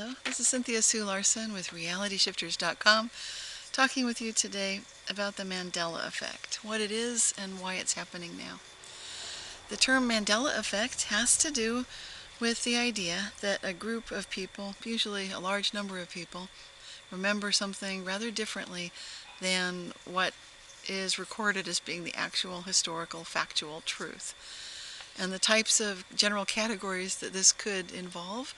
Hello, this is Cynthia Sue Larson with RealityShifters.com, talking with you today about the Mandela Effect, what it is and why it's happening now. The term Mandela Effect has to do with the idea that a group of people, usually a large number of people, remember something rather differently than what is recorded as being the actual historical, factual truth. And the types of general categories that this could involve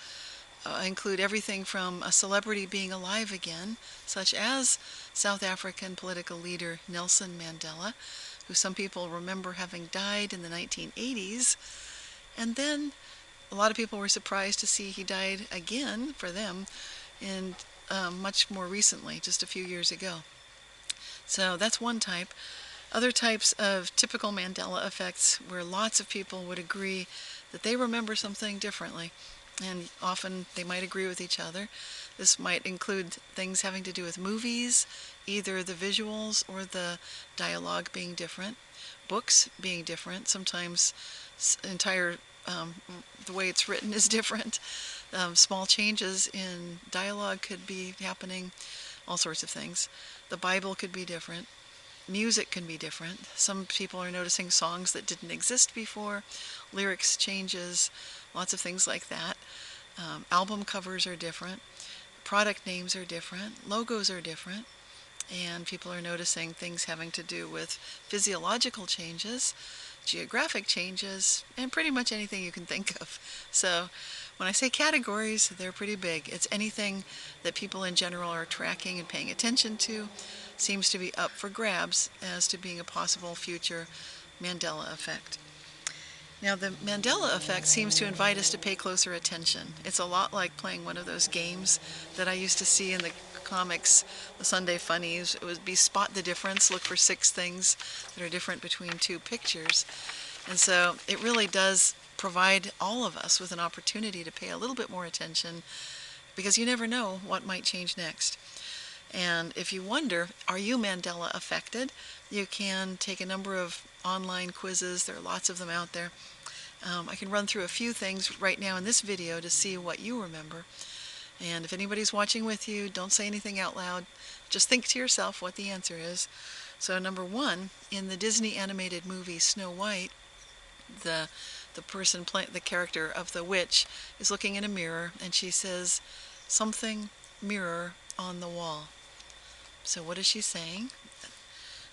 include everything from a celebrity being alive again, such as South African political leader Nelson Mandela, who some people remember having died in the 1980s, and then a lot of people were surprised to see he died again, for them, in much more recently, just a few years ago. So that's one type. Other types of typical Mandela effects where lots of people would agree that they remember something differently, and often they might agree with each other. This might include things having to do with movies, either the visuals or the dialogue being different, books being different, sometimes entire the way it's written is different. Small changes in dialogue could be happening, all sorts of things. The Bible could be different. Music can be different. Some people are noticing songs that didn't exist before, lyrics changes, lots of things like that. Album covers are different, product names are different, logos are different, and people are noticing things having to do with physiological changes, geographic changes, and pretty much anything you can think of. So when I say categories, they're pretty big. It's anything that people in general are tracking and paying attention to seems to be up for grabs as to being a possible future Mandela effect. Now, the Mandela effect seems to invite us to pay closer attention. It's a lot like playing one of those games that I used to see in the comics, the Sunday Funnies. It would be spot the difference, look for 6 things that are different between 2 pictures. And so it really does provide all of us with an opportunity to pay a little bit more attention, because you never know what might change next. And if you wonder, are you Mandela affected? You can take a number of online quizzes. There are lots of them out there. I can run through a few things right now in this video to see what you remember. And if anybody's watching with you, don't say anything out loud. Just think to yourself what the answer is. So number 1, in the Disney animated movie Snow White, the person playing the character of the witch is looking in a mirror, and she says, "Something mirror on the wall." So what is she saying?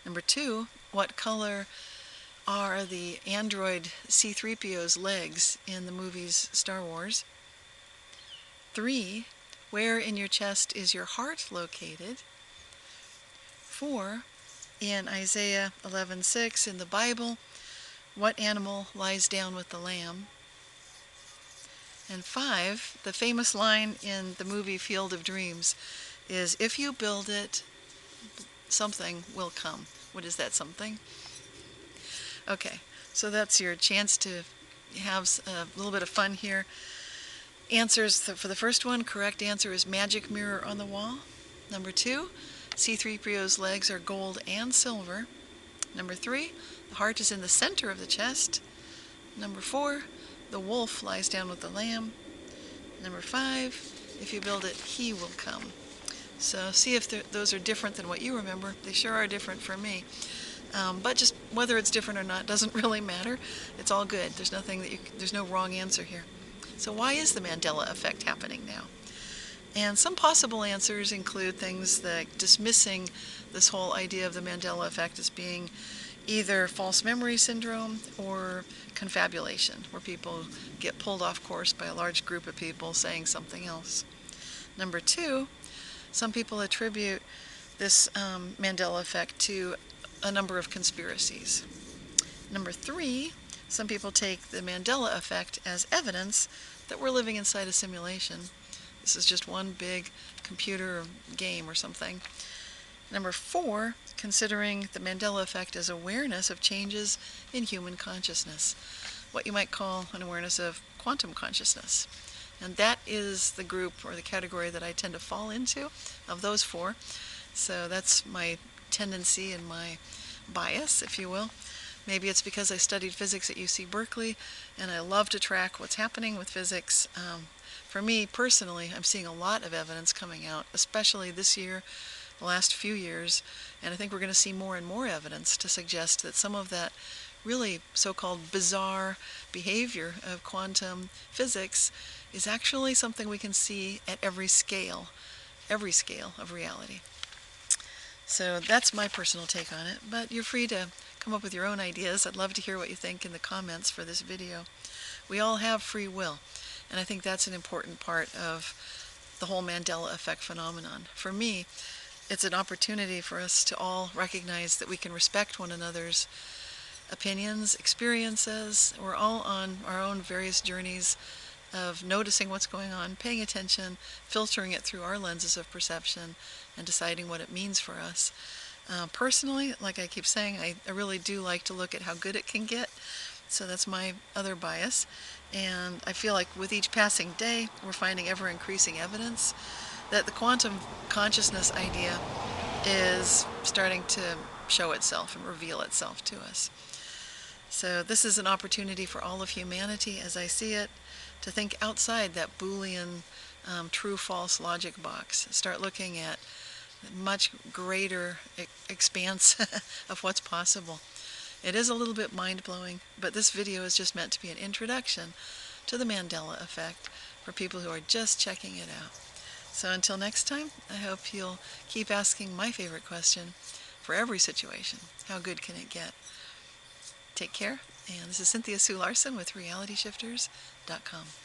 Number 2, what color are the android C-3PO's legs in the movies Star Wars? 3, where in your chest is your heart located? 4, in Isaiah 11:6 in the Bible, what animal lies down with the lamb? And 5, the famous line in the movie Field of Dreams is, "If you build it, something will come." What is that something? Okay, so that's your chance to have a little bit of fun here. Answers for the first one, correct answer is magic mirror on the wall. Number 2, C-3PO's legs are gold and silver. Number 3, the heart is in the center of the chest. Number 4, the wolf lies down with the lamb. Number 5, if you build it, he will come. So see if those are different than what you remember. They sure are different for me. But just whether it's different or not doesn't really matter. It's all good. There's nothing there's no wrong answer here. So why is the Mandela effect happening now? And some possible answers include things like dismissing this whole idea of the Mandela effect as being either false memory syndrome or confabulation, where people get pulled off course by a large group of people saying something else. Number 2, some people attribute this Mandela effect to a number of conspiracies. Number 3, some people take the Mandela effect as evidence that we're living inside a simulation. This is just one big computer game or something. Number 4, considering the Mandela effect as awareness of changes in human consciousness, what you might call an awareness of quantum consciousness. And that is the group or the category that I tend to fall into of those 4. So that's my tendency and my bias, if you will. Maybe it's because I studied physics at UC Berkeley and I love to track what's happening with physics For me personally, I'm seeing a lot of evidence coming out, especially this year, the last few years, and I think we're going to see more and more evidence to suggest that some of that really so-called bizarre behavior of quantum physics is actually something we can see at every scale of reality. So that's my personal take on it, but you're free to come up with your own ideas. I'd love to hear what you think in the comments for this video. We all have free will, and I think that's an important part of the whole Mandela Effect phenomenon. For me, it's an opportunity for us to all recognize that we can respect one another's opinions, experiences. We're all on our own various journeys of noticing what's going on, paying attention, filtering it through our lenses of perception, and deciding what it means for us. Personally, like I keep saying, I really do like to look at how good it can get. So that's my other bias. And I feel like with each passing day, we're finding ever increasing evidence that the quantum consciousness idea is starting to show itself and reveal itself to us. So this is an opportunity for all of humanity, as I see it, to think outside that Boolean true-false logic box. Start looking at much greater expanse of what's possible. It is a little bit mind-blowing, but this video is just meant to be an introduction to the Mandela Effect for people who are just checking it out. So until next time, I hope you'll keep asking my favorite question for every situation: how good can it get? Take care, and this is Cynthia Sue Larson with RealityShifters.com.